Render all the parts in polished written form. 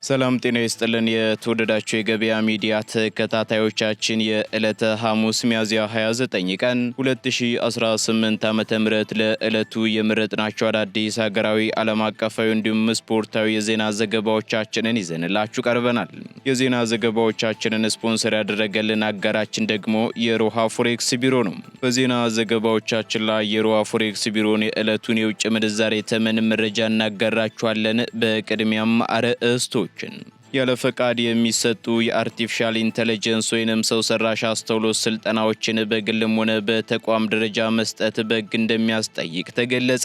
ሰላም ጤና ይስጥልን የተወደዳችሁ የገበያ ሚዲያ ተከታታዮቻችን የዕለተ ሐሙስ ሚያዝያ 29 ቀን 2018 ዓ.ም ለዕለቱ የመረጥናቸው አዳዲስ ሀገራዊ ዓለም አቀፋዊ እንዲሁም ስፖርታዊ የዜና ዘገባዎቻችንን ይዘንላችሁ ቀርበናል። የዜና ዘገባዎቻችንን ስፖንሰር ያደረገልን አጋራችን ደግሞ የሮሃ ፎሬክስ ቢሮ ነው። በዜና ዘገባዎቻችን ላይ የሮሃ ፎሬክስ ቢሮን የዕለቱን የውጭ ምንዛሬ ተመን መረጃ እናጋራችኋለን። በቅድሚያም አርዕስቶች ያለ ፈቃድ የሚሰጡ የአርቲፊሻል ኢንተለጀንስ ወይንም ሰው ሰራሽ አስተውሎት ስልጠናዎችን በግልም ሆነ በተቋም ደረጃ መስጠት በሕግ እንደሚያስጠይቅ ተገለጸ።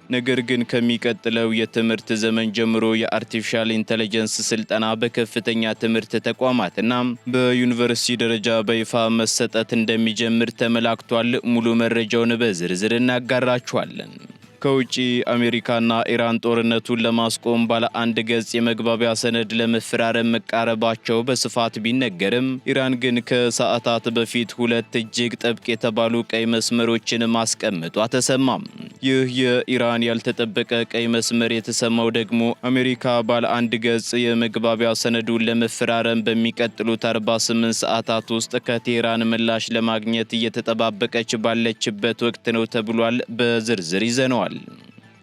ነገር ግን ከሚቀጥለው የትምህርት ዘመን ጀምሮ የአርቲፊሻል ኢንተለጀንስ ስልጠና በከፍተኛ ትምህርት ተቋማትና በዩኒቨርሲቲ ደረጃ በይፋ መሰጠት እንደሚጀምር ተመላክቷል። ሙሉ መረጃውን በዝርዝር እናጋራችኋለን። ከውጪ አሜሪካና ኢራን ጦርነቱን ለማስቆም ባለ አንድ ገጽ የመግባቢያ ሰነድ ለመፈራረም መቃረባቸው በስፋት ቢነገርም ኢራን ግን ከሰዓታት በፊት ሁለት እጅግ ጥብቅ የተባሉ ቀይ መስመሮችን ማስቀመጧ ተሰማም። ይህ የኢራን ያልተጠበቀ ቀይ መስመር የተሰማው ደግሞ አሜሪካ ባለ አንድ ገጽ የመግባቢያ ሰነዱን ለመፈራረም በሚቀጥሉት 48 ሰዓታት ውስጥ ከቴህራን ምላሽ ለማግኘት እየተጠባበቀች ባለችበት ወቅት ነው ተብሏል። በዝርዝር ይዘነዋል።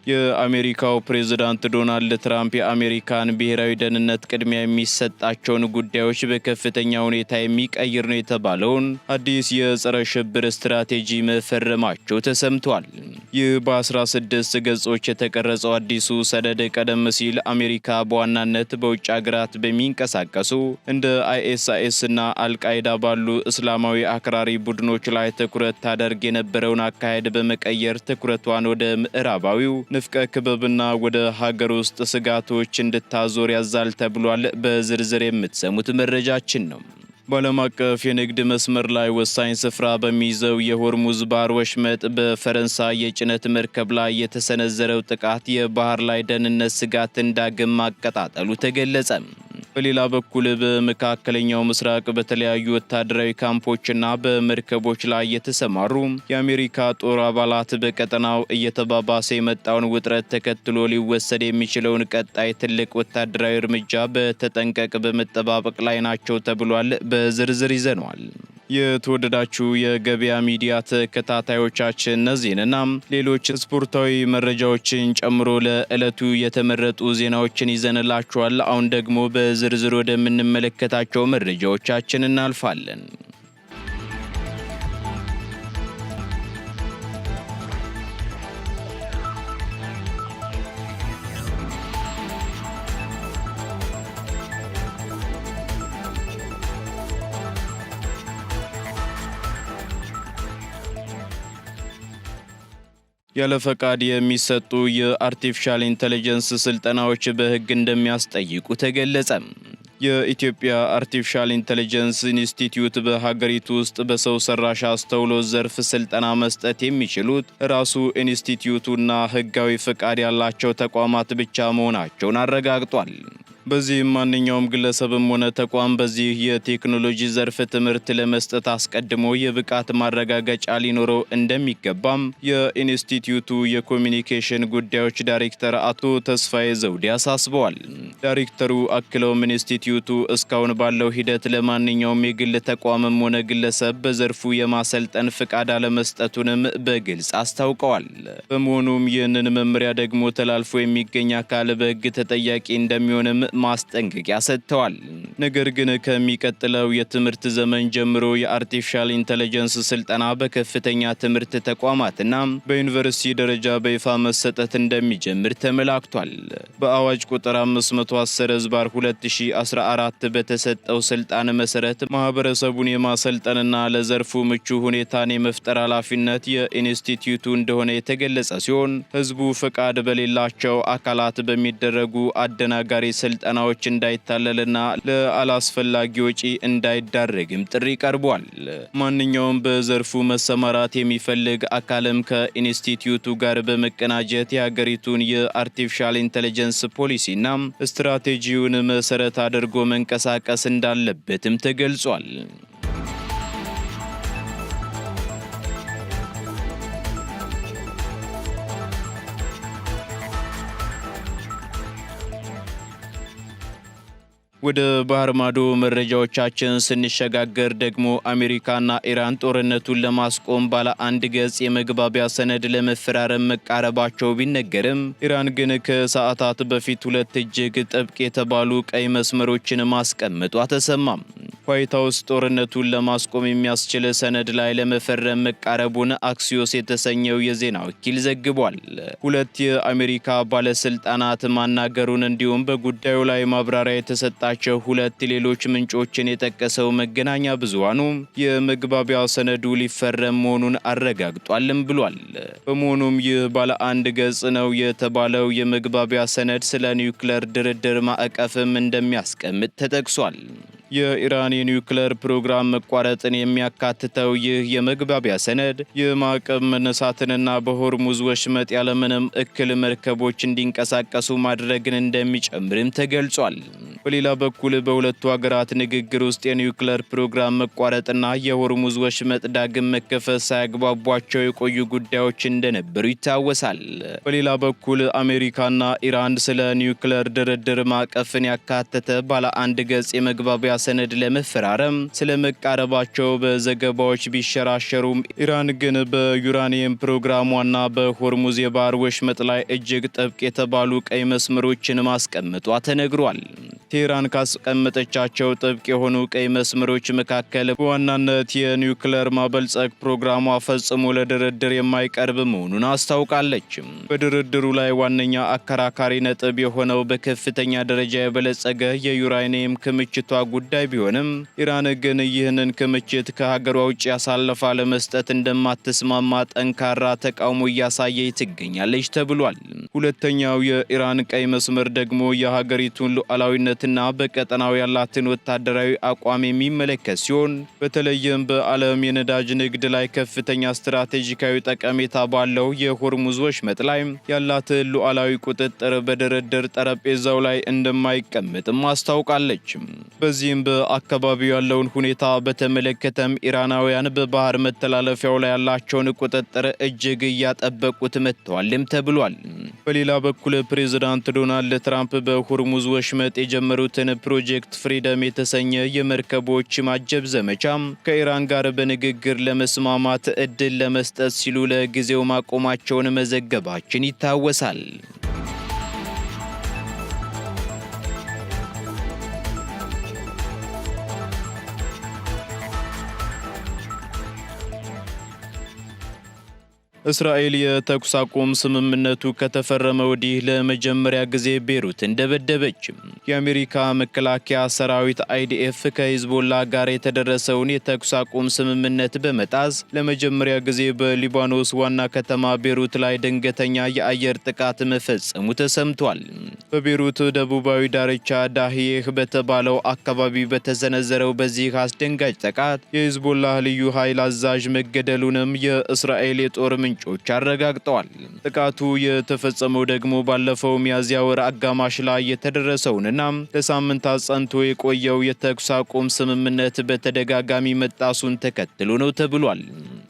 የአሜሪካው ፕሬዝዳንት ዶናልድ ትራምፕ የአሜሪካን ብሔራዊ ደህንነት ቅድሚያ የሚሰጣቸውን ጉዳዮች በከፍተኛ ሁኔታ የሚቀይር ነው የተባለውን አዲስ የጸረ ሽብር ስትራቴጂ መፈረማቸው ተሰምቷል። ይህ በ16 ገጾች የተቀረጸው አዲሱ ሰነድ ቀደም ሲል አሜሪካ በዋናነት በውጭ ሀገራት በሚንቀሳቀሱ እንደ አይኤስአይኤስ እና አልቃይዳ ባሉ እስላማዊ አክራሪ ቡድኖች ላይ ትኩረት ታደርግ የነበረውን አካሄድ በመቀየር ትኩረቷን ወደ ምዕራባዊው ንፍቀ ክበብና ወደ ሀገር ውስጥ ስጋቶች እንድታዞር ያዛል ተብሏል። በዝርዝር የምትሰሙት መረጃችን ነው። በዓለም አቀፍ የንግድ መስመር ላይ ወሳኝ ስፍራ በሚይዘው የሆርሙዝ ባህር ወሽመጥ በፈረንሳይ የጭነት መርከብ ላይ የተሰነዘረው ጥቃት የባህር ላይ ደህንነት ስጋትን ዳግም ማቀጣጠሉ ተገለጸ። በሌላ በኩል በመካከለኛው ምስራቅ በተለያዩ ወታደራዊ ካምፖችና በመርከቦች ላይ የተሰማሩ የአሜሪካ ጦር አባላት በቀጠናው እየተባባሰ የመጣውን ውጥረት ተከትሎ ሊወሰድ የሚችለውን ቀጣይ ትልቅ ወታደራዊ እርምጃ በተጠንቀቅ በመጠባበቅ ላይ ናቸው ተብሏል። በዝርዝር ይዘነዋል። የተወደዳችሁ የገበያ ሚዲያ ተከታታዮቻችን እነዚህንና ሌሎች ስፖርታዊ መረጃዎችን ጨምሮ ለዕለቱ የተመረጡ ዜናዎችን ይዘንላችኋል። አሁን ደግሞ በዝርዝር ወደምንመለከታቸው መረጃዎቻችን እናልፋለን። ያለ ፈቃድ የሚሰጡ የአርቲፊሻል ኢንተለጀንስ ስልጠናዎች በሕግ እንደሚያስጠይቁ ተገለጸ። የኢትዮጵያ አርቲፊሻል ኢንተለጀንስ ኢንስቲትዩት በሀገሪቱ ውስጥ በሰው ሰራሽ አስተውሎት ዘርፍ ስልጠና መስጠት የሚችሉት ራሱ ኢንስቲትዩቱና ሕጋዊ ፈቃድ ያላቸው ተቋማት ብቻ መሆናቸውን አረጋግጧል። በዚህም ማንኛውም ግለሰብም ሆነ ተቋም በዚህ የቴክኖሎጂ ዘርፍ ትምህርት ለመስጠት አስቀድሞ የብቃት ማረጋገጫ ሊኖረው እንደሚገባም የኢንስቲትዩቱ የኮሚኒኬሽን ጉዳዮች ዳይሬክተር አቶ ተስፋዬ ዘውዴ አሳስበዋል። ዳይሬክተሩ አክለውም ኢንስቲትዩቱ እስካሁን ባለው ሂደት ለማንኛውም የግል ተቋምም ሆነ ግለሰብ በዘርፉ የማሰልጠን ፍቃድ አለመስጠቱንም በግልጽ አስታውቀዋል። በመሆኑም ይህንን መመሪያ ደግሞ ተላልፎ የሚገኝ አካል በሕግ ተጠያቂ እንደሚሆንም ማስጠንቀቂያ ሰጥተዋል። ነገር ግን ከሚቀጥለው የትምህርት ዘመን ጀምሮ የአርቲፊሻል ኢንተለጀንስ ስልጠና በከፍተኛ ትምህርት ተቋማትና በዩኒቨርሲቲ ደረጃ በይፋ መሰጠት እንደሚጀምር ተመላክቷል። በአዋጅ ቁጥር 510/2014 በተሰጠው ስልጣን መሰረት ማህበረሰቡን የማሰልጠንና ለዘርፉ ምቹ ሁኔታን የመፍጠር ኃላፊነት የኢንስቲትዩቱ እንደሆነ የተገለጸ ሲሆን ህዝቡ ፈቃድ በሌላቸው አካላት በሚደረጉ አደናጋሪ ስልጠናዎች እንዳይታለልና ለአላስፈላጊ ወጪ እንዳይዳረግም ጥሪ ቀርቧል። ማንኛውም በዘርፉ መሰማራት የሚፈልግ አካልም ከኢንስቲትዩቱ ጋር በመቀናጀት የሀገሪቱን የአርቲፊሻል ኢንተለጀንስ ፖሊሲና ስትራቴጂውን መሰረት አድርጎ መንቀሳቀስ እንዳለበትም ተገልጿል። ወደ ባህር ማዶ መረጃዎቻችን ስንሸጋገር ደግሞ አሜሪካና ኢራን ጦርነቱን ለማስቆም ባለ አንድ ገጽ የመግባቢያ ሰነድ ለመፈራረም መቃረባቸው ቢነገርም ኢራን ግን ከሰዓታት በፊት ሁለት እጅግ ጥብቅ የተባሉ ቀይ መስመሮችን ማስቀመጧ ተሰማም። ዋይት ሃውስ ጦርነቱን ለማስቆም የሚያስችል ሰነድ ላይ ለመፈረም መቃረቡን አክሲዮስ የተሰኘው የዜና ወኪል ዘግቧል። ሁለት የአሜሪካ ባለስልጣናት ማናገሩን እንዲሁም በጉዳዩ ላይ ማብራሪያ የተሰጣቸው ሁለት ሌሎች ምንጮችን የጠቀሰው መገናኛ ብዙሃኑ የመግባቢያ ሰነዱ ሊፈረም መሆኑን አረጋግጧልም ብሏል። በመሆኑም ይህ ባለ አንድ ገጽ ነው የተባለው የመግባቢያ ሰነድ ስለ ኒውክሌር ድርድር ማዕቀፍም እንደሚያስቀምጥ ተጠቅሷል። የኢራን የኒውክሌር ፕሮግራም መቋረጥን የሚያካትተው ይህ የመግባቢያ ሰነድ የማዕቀብ መነሳትንና በሆርሙዝ ወሽመጥ ያለምንም እክል መርከቦች እንዲንቀሳቀሱ ማድረግን እንደሚጨምርም ተገልጿል። በሌላ በኩል በሁለቱ ሀገራት ንግግር ውስጥ የኒውክሌር ፕሮግራም መቋረጥና የሆርሙዝ ወሽመጥ ዳግም መከፈት ሳያግባቧቸው የቆዩ ጉዳዮች እንደነበሩ ይታወሳል። በሌላ በኩል አሜሪካና ኢራን ስለ ኒውክሌር ድርድር ማዕቀፍን ያካተተ ባለ አንድ ገጽ የመግባቢያ ሰነድ ለመፈራረም ስለመቃረባቸው በዘገባዎች ቢሸራሸሩም ኢራን ግን በዩራኒየም ፕሮግራሟና በሆርሙዝ የባህር ወሽመጥ ላይ እጅግ ጥብቅ የተባሉ ቀይ መስመሮችን ማስቀመጧ ተነግሯል። ቴህራን ካስቀመጠቻቸው ጥብቅ የሆኑ ቀይ መስመሮች መካከል በዋናነት የኒውክሌር ማበልጸግ ፕሮግራሟ ፈጽሞ ለድርድር የማይቀርብ መሆኑን አስታውቃለች። በድርድሩ ላይ ዋነኛ አከራካሪ ነጥብ የሆነው በከፍተኛ ደረጃ የበለጸገ የዩራኒየም ክምችቷ ጉዳይ ቢሆንም ኢራን ግን ይህንን ክምችት ከሀገሯ ውጭ ያሳለፋ ለመስጠት እንደማትስማማ ጠንካራ ተቃውሞ እያሳየች ትገኛለች ተብሏል። ሁለተኛው የኢራን ቀይ መስመር ደግሞ የሀገሪቱን ሉዓላዊነትና በቀጠናው ያላትን ወታደራዊ አቋም የሚመለከት ሲሆን በተለይም በዓለም የነዳጅ ንግድ ላይ ከፍተኛ ስትራቴጂካዊ ጠቀሜታ ባለው የሆርሙዝ ወሽመጥ ላይ ያላትን ሉዓላዊ ቁጥጥር በድርድር ጠረጴዛው ላይ እንደማይቀመጥም አስታውቃለች። በዚህም በአካባቢው ያለውን ሁኔታ በተመለከተም ኢራናውያን በባህር መተላለፊያው ላይ ያላቸውን ቁጥጥር እጅግ እያጠበቁት መጥተዋልም ተብሏል። በሌላ በኩል ፕሬዝዳንት ዶናልድ ትራምፕ በሆርሙዝ ወሽመጥ የጀመሩትን ፕሮጀክት ፍሪደም የተሰኘ የመርከቦች ማጀብ ዘመቻ ከኢራን ጋር በንግግር ለመስማማት እድል ለመስጠት ሲሉ ለጊዜው ማቆማቸውን መዘገባችን ይታወሳል። እስራኤል የተኩስ አቁም ስምምነቱ ከተፈረመ ወዲህ ለመጀመሪያ ጊዜ ቤሩትን ደበደበች። የአሜሪካ መከላከያ ሰራዊት አይዲኤፍ ከሂዝቦላ ጋር የተደረሰውን የተኩስ አቁም ስምምነት በመጣስ ለመጀመሪያ ጊዜ በሊባኖስ ዋና ከተማ ቤሩት ላይ ድንገተኛ የአየር ጥቃት መፈጸሙ ተሰምቷል። በቤሩት ደቡባዊ ዳርቻ ዳህዬህ በተባለው አካባቢ በተሰነዘረው በዚህ አስደንጋጭ ጥቃት የሂዝቦላ ልዩ ኃይል አዛዥ መገደሉንም የእስራኤል የጦር ምንጮች አረጋግጠዋል። ጥቃቱ የተፈጸመው ደግሞ ባለፈው ሚያዝያ ወር አጋማሽ ላይ የተደረሰውንና ለሳምንታት ጸንቶ የቆየው የተኩስ አቁም ስምምነት በተደጋጋሚ መጣሱን ተከትሎ ነው ተብሏል።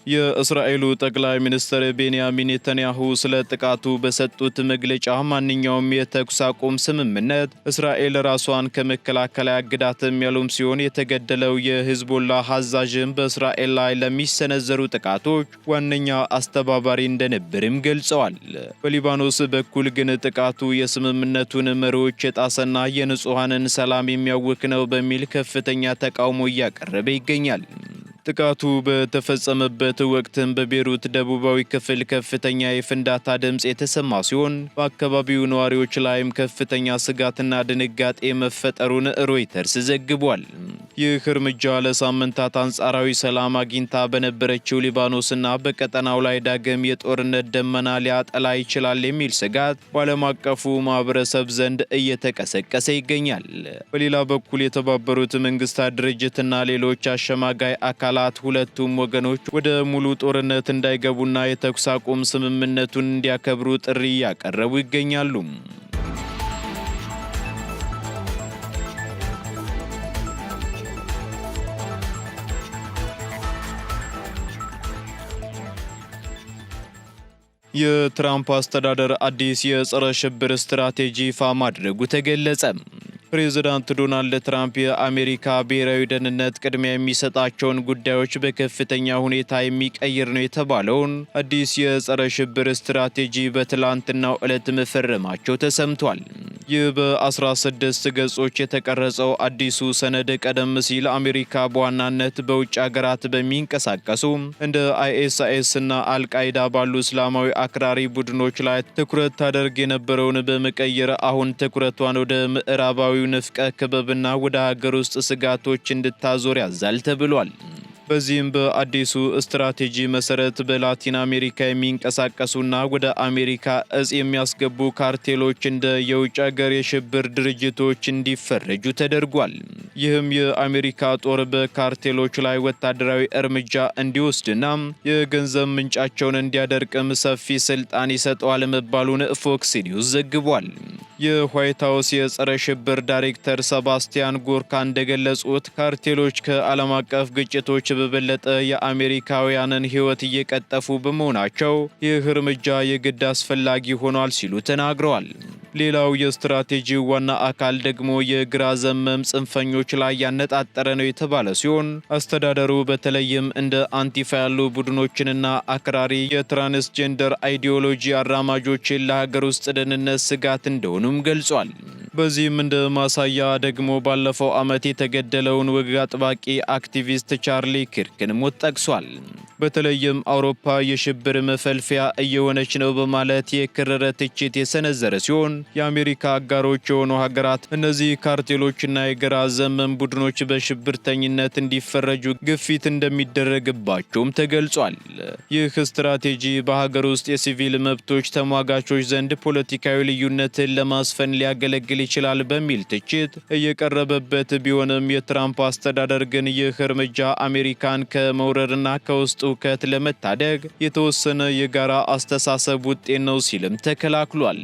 የእስራኤሉ ጠቅላይ ሚኒስትር ቤንያሚን ኔታንያሁ ስለ ጥቃቱ በሰጡት መግለጫ ማንኛውም የተኩስ አቁም ስምምነት እስራኤል ራሷን ከመከላከል አያግዳትም ያሉም ሲሆን የተገደለው የሂዝቦላ አዛዥም በእስራኤል ላይ ለሚሰነዘሩ ጥቃቶች ዋነኛ አስተባባሪ እንደነበርም ገልጸዋል። በሊባኖስ በኩል ግን ጥቃቱ የስምምነቱን መሪዎች የጣሰና የንጹሃንን ሰላም የሚያውክ ነው በሚል ከፍተኛ ተቃውሞ እያቀረበ ይገኛል። ጥቃቱ በተፈጸመበት ወቅትም በቤሩት ደቡባዊ ክፍል ከፍተኛ የፍንዳታ ድምፅ የተሰማ ሲሆን በአካባቢው ነዋሪዎች ላይም ከፍተኛ ስጋትና ድንጋጤ መፈጠሩን ሮይተርስ ዘግቧል። ይህ እርምጃ ለሳምንታት አንጻራዊ ሰላም አግኝታ በነበረችው ሊባኖስና በቀጠናው ላይ ዳግም የጦርነት ደመና ሊያጠላ ይችላል የሚል ስጋት በዓለም አቀፉ ማህበረሰብ ዘንድ እየተቀሰቀሰ ይገኛል። በሌላ በኩል የተባበሩት መንግስታት ድርጅትና ሌሎች አሸማጋይ አካላት ሁለቱም ወገኖች ወደ ሙሉ ጦርነት እንዳይገቡና የተኩስ አቁም ስምምነቱን እንዲያከብሩ ጥሪ ያቀረቡ ይገኛሉ። የትራምፕ አስተዳደር አዲስ የጸረ ሽብር ስትራቴጂ ይፋ ማድረጉ ተገለጸ። ፕሬዝዳንት ዶናልድ ትራምፕ የአሜሪካ ብሔራዊ ደህንነት ቅድሚያ የሚሰጣቸውን ጉዳዮች በከፍተኛ ሁኔታ የሚቀይር ነው የተባለውን አዲስ የጸረ ሽብር ስትራቴጂ በትላንትናው ዕለት መፈረማቸው ተሰምቷል። ይህ በ16 ገጾች የተቀረጸው አዲሱ ሰነድ ቀደም ሲል አሜሪካ በዋናነት በውጭ ሀገራት በሚንቀሳቀሱ እንደ ISIS እና አልቃይዳ ባሉ እስላማዊ አክራሪ ቡድኖች ላይ ትኩረት ታደርግ የነበረውን በመቀየር አሁን ትኩረቷን ወደ ምዕራባዊ ንፍቀ ክበብና ወደ ሀገር ውስጥ ስጋቶች እንድታዞር ያዛል ተብሏል። በዚህም በአዲሱ ስትራቴጂ መሰረት በላቲን አሜሪካ የሚንቀሳቀሱና ወደ አሜሪካ እጽ የሚያስገቡ ካርቴሎች እንደ የውጭ ሀገር የሽብር ድርጅቶች እንዲፈረጁ ተደርጓል። ይህም የአሜሪካ ጦር በካርቴሎች ላይ ወታደራዊ እርምጃ እንዲወስድና የገንዘብ ምንጫቸውን እንዲያደርቅም ሰፊ ስልጣን ይሰጠዋል መባሉን ፎክስ ኒውስ ዘግቧል። የዋይት ሀውስ የጸረ ሽብር ዳይሬክተር ሰባስቲያን ጎርካ እንደገለጹት ካርቴሎች ከዓለም አቀፍ ግጭቶች በበለጠ የአሜሪካውያንን ሕይወት እየቀጠፉ በመሆናቸው ይህ እርምጃ የግድ አስፈላጊ ሆኗል ሲሉ ተናግረዋል። ሌላው የስትራቴጂው ዋና አካል ደግሞ የግራ ዘመም ጽንፈኞች ላይ ያነጣጠረ ነው የተባለ ሲሆን አስተዳደሩ በተለይም እንደ አንቲፋ ያሉ ቡድኖችንና አክራሪ የትራንስጀንደር አይዲዮሎጂ አራማጆችን ለሀገር ውስጥ ደህንነት ስጋት እንደሆኑም ገልጿል። በዚህም እንደ ማሳያ ደግሞ ባለፈው ዓመት የተገደለውን ወግ አጥባቂ አክቲቪስት ቻርሊ ኪርክን ሞት ጠቅሷል። በተለይም አውሮፓ የሽብር መፈልፊያ እየሆነች ነው በማለት የከረረ ትችት የሰነዘረ ሲሆን የአሜሪካ አጋሮች የሆኑ ሀገራት እነዚህ ካርቴሎችና የግራ ዘመም ቡድኖች በሽብርተኝነት እንዲፈረጁ ግፊት እንደሚደረግባቸውም ተገልጿል። ይህ ስትራቴጂ በሀገር ውስጥ የሲቪል መብቶች ተሟጋቾች ዘንድ ፖለቲካዊ ልዩነትን ለማስፈን ሊያገለግል ይችላል በሚል ትችት እየቀረበበት ቢሆንም የትራምፕ አስተዳደር ግን ይህ እርምጃ አሜሪካን ከመውረርና ከውስጥ ሁከት ለመታደግ የተወሰነ የጋራ አስተሳሰብ ውጤት ነው ሲልም ተከላክሏል።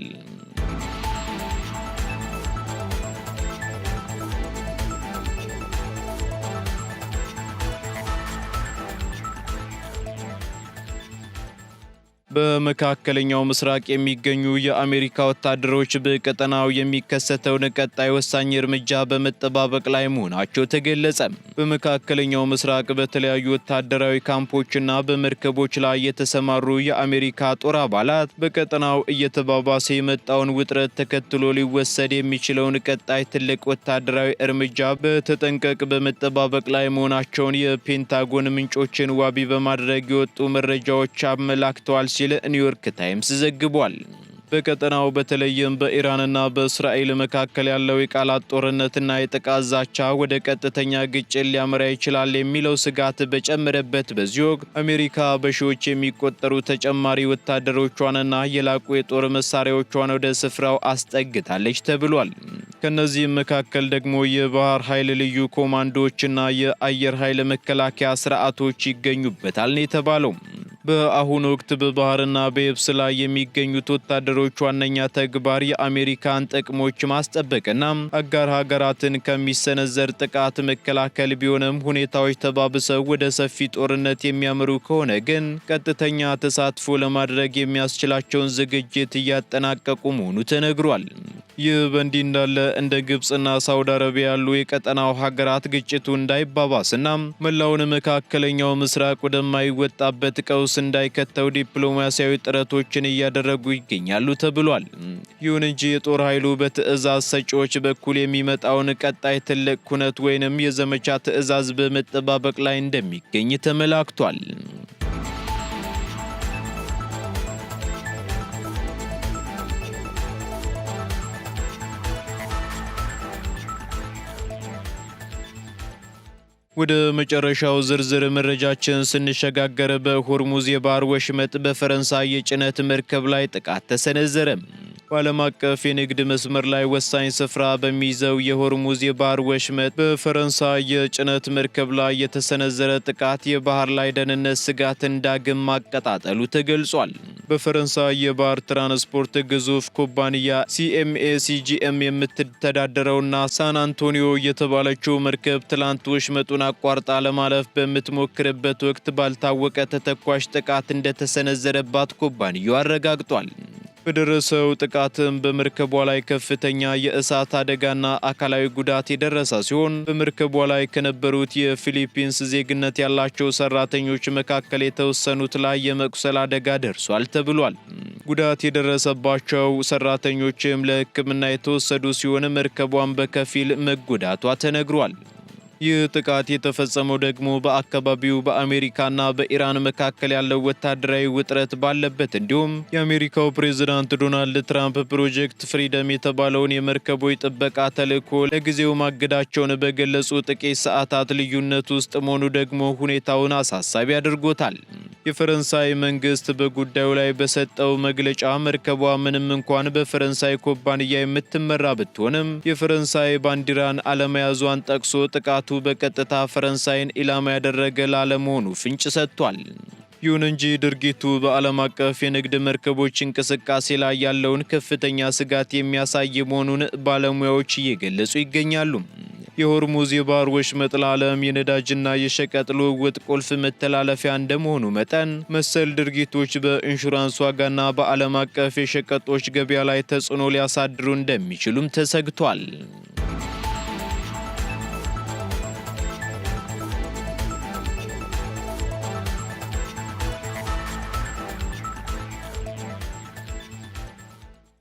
በመካከለኛው ምስራቅ የሚገኙ የአሜሪካ ወታደሮች በቀጠናው የሚከሰተውን ቀጣይ ወሳኝ እርምጃ በመጠባበቅ ላይ መሆናቸው ተገለጸ። በመካከለኛው ምስራቅ በተለያዩ ወታደራዊ ካምፖችና በመርከቦች ላይ የተሰማሩ የአሜሪካ ጦር አባላት በቀጠናው እየተባባሰ የመጣውን ውጥረት ተከትሎ ሊወሰድ የሚችለውን ቀጣይ ትልቅ ወታደራዊ እርምጃ በተጠንቀቅ በመጠባበቅ ላይ መሆናቸውን የፔንታጎን ምንጮችን ዋቢ በማድረግ የወጡ መረጃዎች አመላክተዋል ሲል ኒውዮርክ ታይምስ ዘግቧል። በቀጠናው በተለይም በኢራንና በእስራኤል መካከል ያለው የቃላት ጦርነትና የጥቃት ዛቻ ወደ ቀጥተኛ ግጭት ሊያመራ ይችላል የሚለው ስጋት በጨመረበት በዚህ ወቅት አሜሪካ በሺዎች የሚቆጠሩ ተጨማሪ ወታደሮቿንና የላቁ የጦር መሳሪያዎቿን ወደ ስፍራው አስጠግታለች ተብሏል። ከነዚህም መካከል ደግሞ የባህር ኃይል ልዩ ኮማንዶዎችና የአየር ኃይል መከላከያ ስርዓቶች ይገኙበታል ነው የተባለው። በአሁኑ ወቅት በባህርና በየብስ ላይ የሚገኙት ወታደሮች ዋነኛ ተግባር የአሜሪካን ጥቅሞች ማስጠበቅና አጋር ሀገራትን ከሚሰነዘር ጥቃት መከላከል ቢሆንም ሁኔታዎች ተባብሰው ወደ ሰፊ ጦርነት የሚያመሩ ከሆነ ግን ቀጥተኛ ተሳትፎ ለማድረግ የሚያስችላቸውን ዝግጅት እያጠናቀቁ መሆኑ ተነግሯል። ይህ በእንዲህ እንዳለ እንደ ግብፅና ሳውዲ አረቢያ ያሉ የቀጠናው ሀገራት ግጭቱ እንዳይባባስና መላውን መካከለኛው ምስራቅ ወደማይወጣበት ቀውስ እንዳይከተው ዲፕሎማሲያዊ ጥረቶችን እያደረጉ ይገኛሉ ተብሏል። ይሁን እንጂ የጦር ኃይሉ በትዕዛዝ ሰጪዎች በኩል የሚመጣውን ቀጣይ ትልቅ ኩነት ወይንም የዘመቻ ትዕዛዝ በመጠባበቅ ላይ እንደሚገኝ ተመላክቷል። ወደ መጨረሻው ዝርዝር መረጃችን ስንሸጋገር በሆርሙዝ የባህር ወሽመጥ በፈረንሳይ የጭነት መርከብ ላይ ጥቃት ተሰነዘረ። በዓለም አቀፍ የንግድ መስመር ላይ ወሳኝ ስፍራ በሚይዘው የሆርሙዝ የባህር ወሽመጥ በፈረንሳይ የጭነት መርከብ ላይ የተሰነዘረ ጥቃት የባህር ላይ ደህንነት ስጋትን ዳግም ማቀጣጠሉ ተገልጿል። በፈረንሳይ የባህር ትራንስፖርት ግዙፍ ኩባንያ CMA-CGM የምትተዳደረውና ሳን አንቶኒዮ የተባለችው መርከብ ትላንት ወሽመጡን አቋርጣ ለማለፍ በምትሞክርበት ወቅት ባልታወቀ ተተኳሽ ጥቃት እንደተሰነዘረባት ኩባንያው አረጋግጧል። በደረሰው ጥቃትም በመርከቧ ላይ ከፍተኛ የእሳት አደጋና አካላዊ ጉዳት የደረሰ ሲሆን በመርከቧ ላይ ከነበሩት የፊሊፒንስ ዜግነት ያላቸው ሰራተኞች መካከል የተወሰኑት ላይ የመቁሰል አደጋ ደርሷል ተብሏል። ጉዳት የደረሰባቸው ሰራተኞችም ለሕክምና የተወሰዱ ሲሆን መርከቧን በከፊል መጎዳቷ ተነግሯል። ይህ ጥቃት የተፈጸመው ደግሞ በአካባቢው በአሜሪካና በኢራን መካከል ያለው ወታደራዊ ውጥረት ባለበት እንዲሁም የአሜሪካው ፕሬዝዳንት ዶናልድ ትራምፕ ፕሮጀክት ፍሪደም የተባለውን የመርከቦች ጥበቃ ተልዕኮ ለጊዜው ማገዳቸውን በገለጹ ጥቂት ሰዓታት ልዩነት ውስጥ መሆኑ ደግሞ ሁኔታውን አሳሳቢ አድርጎታል። የፈረንሳይ መንግስት በጉዳዩ ላይ በሰጠው መግለጫ መርከቧ ምንም እንኳን በፈረንሳይ ኩባንያ የምትመራ ብትሆንም የፈረንሳይ ባንዲራን አለመያዟን ጠቅሶ ጥቃቱ በቀጥታ ፈረንሳይን ኢላማ ያደረገ ላለመሆኑ ፍንጭ ሰጥቷል። ይሁን እንጂ ድርጊቱ በዓለም አቀፍ የንግድ መርከቦች እንቅስቃሴ ላይ ያለውን ከፍተኛ ስጋት የሚያሳይ መሆኑን ባለሙያዎች እየገለጹ ይገኛሉ። የሆርሙዝ የባህር ወሽመጥ ለዓለም የነዳጅና የሸቀጥ ልውውጥ ቁልፍ መተላለፊያ እንደመሆኑ መጠን መሰል ድርጊቶች በኢንሹራንስ ዋጋና በዓለም አቀፍ የሸቀጦች ገበያ ላይ ተጽዕኖ ሊያሳድሩ እንደሚችሉም ተሰግቷል።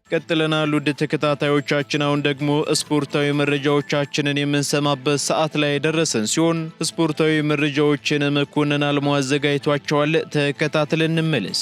ቀጥለናል ውድ ተከታታዮቻችን። አሁን ደግሞ ስፖርታዊ መረጃዎቻችንን የምንሰማበት ሰዓት ላይ ደረሰን ሲሆን ስፖርታዊ መረጃዎችን መኮንን አልሞ አዘጋጅቷቸዋል። ተከታትለን እንመለስ።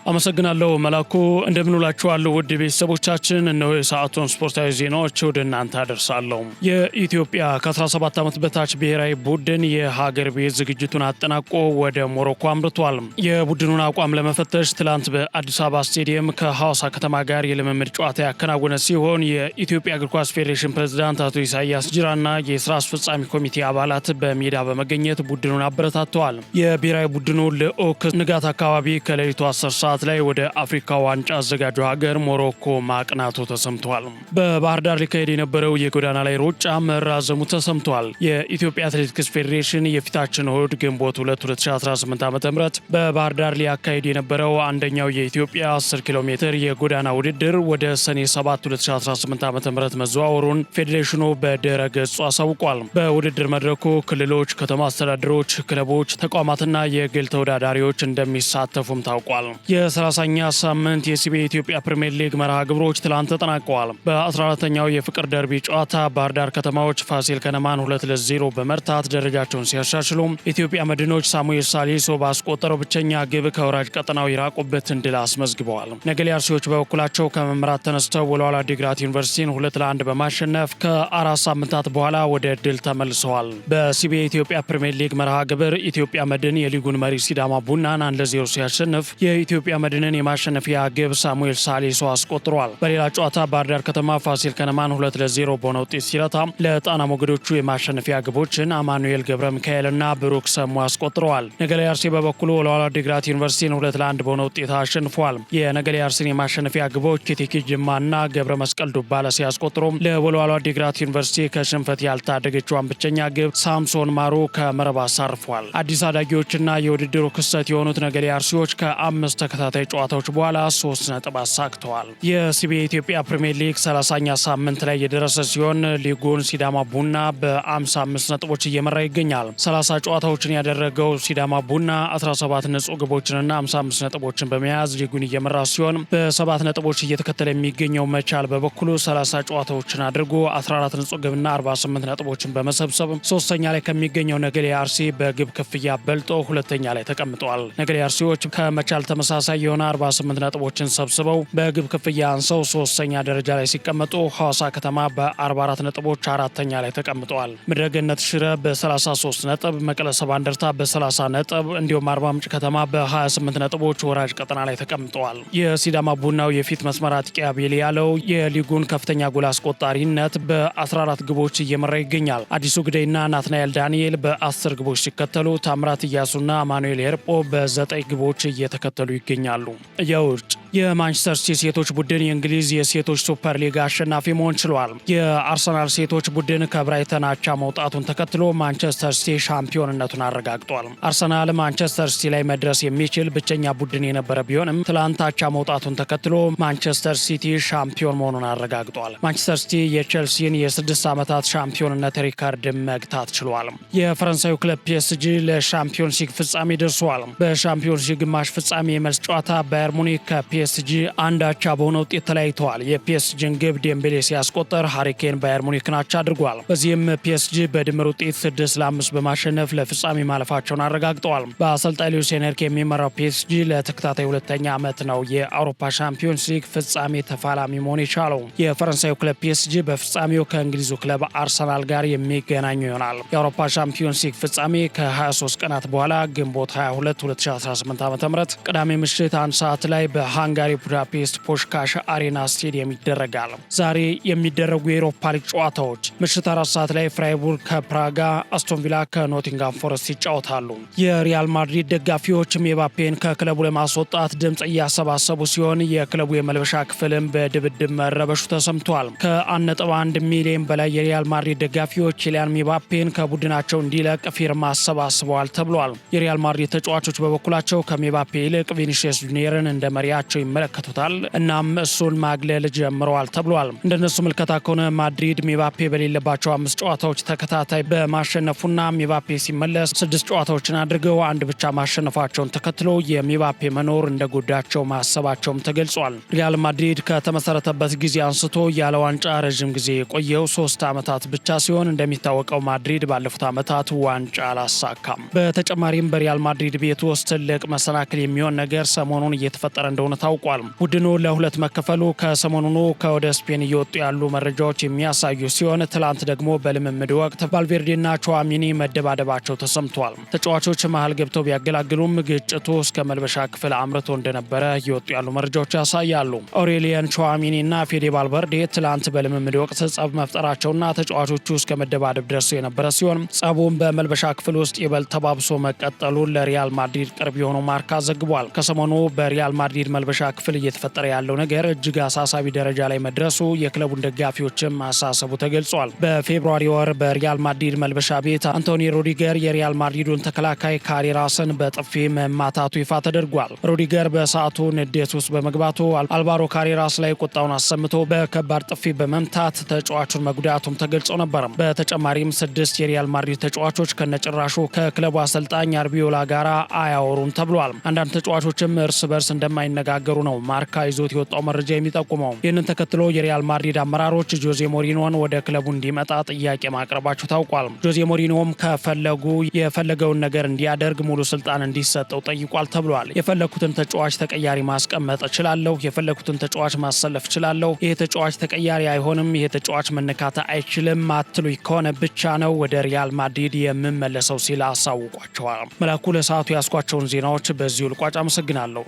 አመሰግናለሁ መላኩ። እንደምንውላችኋለሁ ውድ ቤተሰቦቻችን፣ እነሆ የሰዓቱን ስፖርታዊ ዜናዎች ወደ እናንተ አደርሳለሁ። የኢትዮጵያ ከ17 ዓመት በታች ብሔራዊ ቡድን የሀገር ቤት ዝግጅቱን አጠናቆ ወደ ሞሮኮ አምርቷል። የቡድኑን አቋም ለመፈተሽ ትላንት በአዲስ አበባ ስቴዲየም ከሐዋሳ ከተማ ጋር የልምምድ ጨዋታ ያከናወነ ሲሆን የኢትዮጵያ እግር ኳስ ፌዴሬሽን ፕሬዝዳንት አቶ ኢሳያስ ጅራና የስራ አስፈጻሚ ኮሚቴ አባላት በሜዳ በመገኘት ቡድኑን አበረታተዋል። የብሔራዊ ቡድኑ ልዑክ ንጋት አካባቢ ከሌሊቱ 10 ሰዓት ላይ ወደ አፍሪካ ዋንጫ አዘጋጁ ሀገር ሞሮኮ ማቅናቱ ተሰምቷል። በባህር ዳር ሊካሄድ የነበረው የጎዳና ላይ ሩጫ መራዘሙ ተሰምቷል። የኢትዮጵያ አትሌቲክስ ፌዴሬሽን የፊታችን እሁድ ግንቦት 2 2018 ዓ.ም በባህር ዳር ሊያካሄድ የነበረው አንደኛው የኢትዮጵያ 10 ኪሎ ሜትር የጎዳና ውድድር ወደ ሰኔ 7 2018 ዓ.ም መዘዋወሩን ፌዴሬሽኑ በድረ ገጹ አሳውቋል። በውድድር መድረኩ ክልሎች፣ ከተማ አስተዳደሮች፣ ክለቦች፣ ተቋማትና የግል ተወዳዳሪዎች እንደሚሳተፉም ታውቋል። የ30ኛ ሳምንት የሲቢኤ ኢትዮጵያ ፕሪሚየር ሊግ መርሃ ግብሮች ትላንት ተጠናቀዋል። በ14ኛው የፍቅር ደርቢ ጨዋታ ባህር ዳር ከተማዎች ፋሲል ከነማን 2-0 በመርታት ደረጃቸውን ሲያሻሽሉ ኢትዮጵያ መድኖች ሳሙኤል ሳሊሶ ባስቆጠረው ብቸኛ ግብ ከወራጅ ቀጠናው የራቁበትን ድል አስመዝግበዋል። ነገሌ አርሲዎች በበኩላቸው ከመምራት ተነስተው ወልዋሎ ዓዲግራት ዩኒቨርሲቲን 2-1 በማሸነፍ ከ4 ሳምንታት በኋላ ወደ ድል ተመልሰዋል። በሲቢኤ ኢትዮጵያ ፕሪሚየር ሊግ መርሃ ግብር ኢትዮጵያ መድን የሊጉን መሪ ሲዳማ ቡናን 1-0 ሲያሸንፍ የኢትዮጵያ መድንን የማሸነፊያ ግብ ሳሙኤል ሳሊሶ አስቆጥሯል። በሌላ ጨዋታ ባህር ዳር ከተማ ፋሲል ከነማን 2-0 በሆነ ውጤት ሲረታ ለጣና ሞገዶቹ የማሸነፊያ ግቦችን አማኑኤል ገብረ ሚካኤልና ብሩክ ሰሙ አስቆጥረዋል። ነገሌ አርሲ በበኩሉ ወልዋሎ ዓዲግራት ዩኒቨርሲቲን 2-1 በሆነ ውጤት አሸንፏል። የነገሌ አርሲን የማሸነፊያ ግቦች ኪቲኪ ጅማና ገብረ መስቀል ዱባለ ሲያስቆጥሩ ለወልዋሎ ዓዲግራት ዩኒቨርሲቲ ከሽንፈት ያልታደገችዋን ብቸኛ ግብ ሳምሶን ማሩ ከመረብ አሳርፏል። አዲስ አዳጊዎችና የውድድሩ ክስተት የሆኑት ነገሌ አርሲዎች ከ5 ተከታታይ ጨዋታዎች በኋላ 3 ነጥብ አሳክተዋል። የሲቢኤ ኢትዮጵያ ፕሪሚየር ሊግ 30ኛ ሳምንት ላይ የደረሰ ሲሆን ሊጉን ሲዳማ ቡና በ55 ነጥቦች እየመራ ይገኛል። 30 ጨዋታዎችን ያደረገው ሲዳማ ቡና 17 ንጹህ ግቦችንና 55 ነጥቦችን በመያዝ ሊጉን እየመራ ሲሆን በ7 ነጥቦች እየተከተለ የሚገኘው መቻል በበኩሉ 30 ጨዋታዎችን አድርጎ 14 ንጹህ ግብና 48 ነጥቦችን በመሰብሰብ ሶስተኛ ላይ ከሚገኘው ነገሌ አርሲ በግብ ክፍያ በልጦ ሁለተኛ ላይ ተቀምጠዋል። ነገሌ አርሲዎች ከመቻል ተመሳሳይ የሆነ 48 ነጥቦችን ሰብስበው በግብ ክፍያ አንሰው ሶስተኛ ደረጃ ላይ ሲቀመጡ ሐዋሳ ከተማ በ44 ነጥቦች አራተኛ ላይ ተቀምጠዋል። ምድረገነት ሽረ በ33 ነጥብ፣ መቀለ ሰባ እንደርታ በ30 ነጥብ እንዲሁም አርባ ምንጭ ከተማ በ28 ነጥቦች ወራጅ ቀጠና ላይ ተቀምጠዋል። የሲዳማ ቡናው የፊት መስመር አጥቂ አቤል ያለው የሊጉን ከፍተኛ ጎል አስቆጣሪነት በ14 ግቦች እየመራ ይገኛል። አዲሱ ግደይና ናትናኤል ዳንኤል በ10 ግቦች ሲከተሉ ታምራት እያሱና አማኑኤል ኤርጶ በ9 ግቦች እየተከተሉ ይገኛል። ይገኛሉ። የውጭ የማንቸስተር ሲቲ ሴቶች ቡድን የእንግሊዝ የሴቶች ሱፐር ሊግ አሸናፊ መሆን ችሏል። የአርሰናል ሴቶች ቡድን ከብራይተን አቻ መውጣቱን ተከትሎ ማንቸስተር ሲቲ ሻምፒዮንነቱን አረጋግጧል። አርሰናል ማንቸስተር ሲቲ ላይ መድረስ የሚችል ብቸኛ ቡድን የነበረ ቢሆንም ትላንት አቻ መውጣቱን ተከትሎ ማንቸስተር ሲቲ ሻምፒዮን መሆኑን አረጋግጧል። ማንቸስተር ሲቲ የቼልሲን የ6 ዓመታት ሻምፒዮንነት ሪካርድ መግታት ችሏል። የፈረንሳዩ ክለብ ፒኤስጂ ለሻምፒዮንስ ሊግ ፍጻሜ ደርሷል። በሻምፒዮንስ ሊግ ግማሽ ፍጻሜ የመልስ ጨዋታ ባየር ሙኒክ ፒኤስጂ አንድ አቻ በሆነ ውጤት ተለያይተዋል። የፒኤስጂን ግብ ዴምቤሌ ሲያስቆጠር ሃሪኬን ባየር ሙኒክን አቻ አድርጓል። በዚህም ፒኤስጂ በድምር ውጤት 6-5 በማሸነፍ ለፍጻሜ ማለፋቸውን አረጋግጠዋል። በአሰልጣኝ ሉዊስ ኤንሪኬ የሚመራው ፒኤስጂ ለተከታታይ ሁለተኛ ዓመት ነው የአውሮፓ ሻምፒዮንስ ሊግ ፍጻሜ ተፋላሚ መሆን የቻለው። የፈረንሳዩ ክለብ ፒኤስጂ በፍጻሜው ከእንግሊዙ ክለብ አርሰናል ጋር የሚገናኙ ይሆናል። የአውሮፓ ሻምፒዮንስ ሊግ ፍጻሜ ከ23 ቀናት በኋላ ግንቦት 22 2018 ዓ.ም ቅዳሜ ምሽት 1 ሰዓት ላይ ሃንጋሪ ቡዳፔስት ፖሽካሽ አሬና ስቴዲየም ይደረጋል። ዛሬ የሚደረጉ የአውሮፓ ሊግ ጨዋታዎች ምሽት 4 ሰዓት ላይ ፍራይቡርግ ከፕራጋ፣ አስቶን ቪላ ከኖቲንጋም ፎረስት ይጫወታሉ። የሪያል ማድሪድ ደጋፊዎች ኤምባፔን ከክለቡ ለማስወጣት ድምጽ እያሰባሰቡ ሲሆን የክለቡ የመልበሻ ክፍልም በድብድብ መረበሹ ተሰምቷል። ከ1.1 ሚሊዮን በላይ የሪያል ማድሪድ ደጋፊዎች ኪሊያን ኤምባፔን ከቡድናቸው እንዲለቅ ፊርማ አሰባስበዋል ተብሏል። የሪያል ማድሪድ ተጫዋቾች በበኩላቸው ከኤምባፔ ይልቅ ቪኒሲየስ ጁኒየርን እንደ መሪያቸው ይመለከቱታል። እናም እሱን ማግለል ጀምረዋል ተብሏል። እንደነሱ ምልከታ ከሆነ ማድሪድ ኤምባፔ በሌለባቸው 5 ጨዋታዎች ተከታታይ በማሸነፉና ኤምባፔ ሲመለስ 6 ጨዋታዎችን አድርገው አንድ ብቻ ማሸነፋቸውን ተከትሎ የኤምባፔ መኖር እንደጎዳቸው ማሰባቸውም ተገልጿል። ሪያል ማድሪድ ከተመሰረተበት ጊዜ አንስቶ ያለ ዋንጫ ረዥም ጊዜ የቆየው 3 ዓመታት ብቻ ሲሆን እንደሚታወቀው ማድሪድ ባለፉት ዓመታት ዋንጫ አላሳካም። በተጨማሪም በሪያል ማድሪድ ቤት ውስጥ ትልቅ መሰናክል የሚሆን ነገር ሰሞኑን እየተፈጠረ እንደሆነ ታውቋል። ቡድኑ ለሁለት መከፈሉ ከሰሞኑኑ ከወደ ስፔን እየወጡ ያሉ መረጃዎች የሚያሳዩ ሲሆን ትላንት ደግሞ በልምምድ ወቅት ቫልቬርዴና ቹዋሚኒ መደባደባቸው ተሰምቷል። ተጫዋቾች መሀል ገብተው ቢያገላግሉም ግጭቱ እስከ መልበሻ ክፍል አምርቶ እንደነበረ እየወጡ ያሉ መረጃዎች ያሳያሉ። ኦሬሊያን ቹዋሚኒና ፌዴ ቫልቬርዴ ትላንት በልምምድ ወቅት ጸብ መፍጠራቸውና ተጫዋቾቹ እስከ መደባደብ ደርሰው የነበረ ሲሆን ጸቡም በመልበሻ ክፍል ውስጥ ይበልጥ ተባብሶ መቀጠሉን ለሪያል ማድሪድ ቅርብ የሆነው ማርካ ዘግቧል። ከሰሞኑ በሪያል ማድሪድ መልበሻ ክፍል እየተፈጠረ ያለው ነገር እጅግ አሳሳቢ ደረጃ ላይ መድረሱ የክለቡን ደጋፊዎችም ማሳሰቡ ተገልጿል። በፌብሩዋሪ ወር በሪያል ማድሪድ መልበሻ ቤት አንቶኒ ሩዲገር የሪያል ማድሪዱን ተከላካይ ካሬራስን በጥፊ መማታቱ ይፋ ተደርጓል። ሩዲገር በሰዓቱ ንዴት ውስጥ በመግባቱ አልቫሮ ካሬራስ ላይ ቁጣውን አሰምቶ በከባድ ጥፊ በመምታት ተጫዋቹን መጉዳቱም ተገልጾ ነበር። በተጨማሪም 6 የሪያል ማድሪድ ተጫዋቾች ከነጭራሹ ከክለቡ አሰልጣኝ አርቢዮላ ጋር አያወሩም ተብሏል። አንዳንድ ተጫዋቾችም እርስ በርስ እንደማይነጋገሩ ነው ማርካ ይዞት የወጣው መረጃ የሚጠቁመው። ይህንን ተከትሎ የሪያል ማድሪድ አመራሮች ጆዜ ሞሪኖን ወደ ክለቡ እንዲመጣ ጥያቄ ማቅረባቸው ታውቋል። ጆዜ ሞሪኖም ከፈለጉ የፈለገውን ነገር እንዲያደርግ ሙሉ ስልጣን እንዲሰጠው ጠይቋል ተብሏል። የፈለኩትን ተጫዋች ተቀያሪ ማስቀመጥ እችላለሁ፣ የፈለኩትን ተጫዋች ማሰለፍ እችላለሁ፣ ይሄ ተጫዋች ተቀያሪ አይሆንም፣ ይሄ ተጫዋች መነካት አይችልም አትሉኝ ከሆነ ብቻ ነው ወደ ሪያል ማድሪድ የምመለሰው ሲል አሳውቋቸዋል። መላኩ ለሰዓቱ ያስኳቸውን ዜናዎች በዚሁ ልቋጭ። አመሰግናለሁ።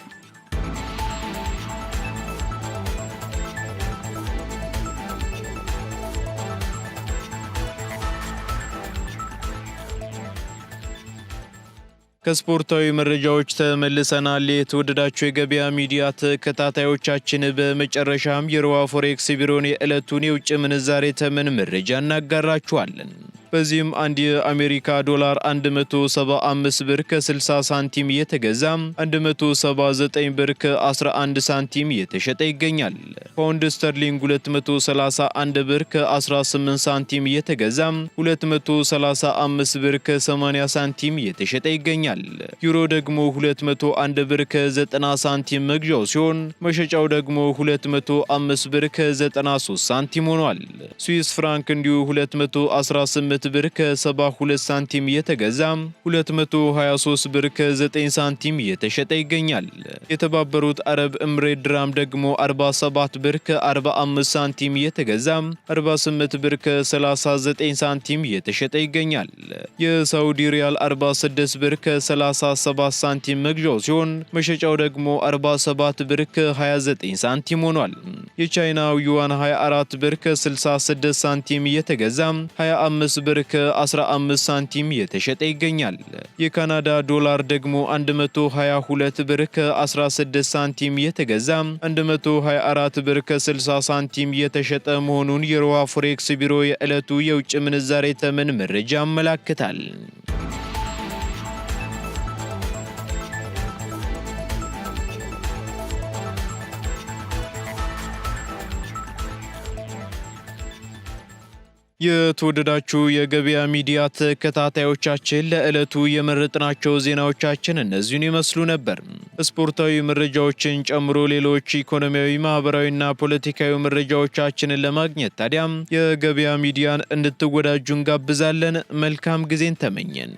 ከስፖርታዊ መረጃዎች ተመልሰናል። የተወደዳችሁ የገበያ ሚዲያ ተከታታዮቻችን፣ በመጨረሻም የሮሃ ፎሬክስ ቢሮን የዕለቱን የውጭ ምንዛሬ ተመን መረጃ እናጋራችኋለን። በዚህም አንድ የአሜሪካ ዶላር 175 ብር ከ60 ሳንቲም እየተገዛ 179 ብር ከ11 ሳንቲም እየተሸጠ ይገኛል። ፓውንድ ስተርሊንግ 231 ብር ከ18 ሳንቲም እየተገዛ 235 ብር ከ80 ሳንቲም እየተሸጠ ይገኛል። ዩሮ ደግሞ 201 ብር ከ90 ሳንቲም መግዣው ሲሆን መሸጫው ደግሞ 205 ብር ከ93 ሳንቲም ሆኗል። ስዊስ ፍራንክ እንዲሁ 218 ብር ከ72 ሳንቲም እየተገዛ 223 ብር ከ9 ሳንቲም እየተሸጠ ይገኛል። የተባበሩት አረብ ኤምሬት ድራም ደግሞ 47 ብር ከ45 ሳንቲም እየተገዛ 48 ብር ከ39 ሳንቲም እየተሸጠ ይገኛል። የሳውዲ ሪያል 46 ብር ከ37 ሳንቲም መግዣው ሲሆን መሸጫው ደግሞ 47 ብር ከ29 ሳንቲም ሆኗል። የቻይናው ዩዋን 24 ብር ከ66 ሳንቲም እየተገዛ 25 ብር ከ15 ሳንቲም የተሸጠ ይገኛል። የካናዳ ዶላር ደግሞ 122 ብር ከ16 ሳንቲም የተገዛ 124 ብር ከ60 ሳንቲም የተሸጠ መሆኑን የሮሃ ፎሬክስ ቢሮ የዕለቱ የውጭ ምንዛሬ ተመን መረጃ ያመላክታል። የተወደዳችሁ የገበያ ሚዲያ ተከታታዮቻችን ለዕለቱ የመረጥናቸው ዜናዎቻችን እነዚህን ይመስሉ ነበር። ስፖርታዊ መረጃዎችን ጨምሮ ሌሎች ኢኮኖሚያዊ፣ ማህበራዊና ፖለቲካዊ መረጃዎቻችንን ለማግኘት ታዲያም የገበያ ሚዲያን እንድትወዳጁ እንጋብዛለን። መልካም ጊዜን ተመኘን።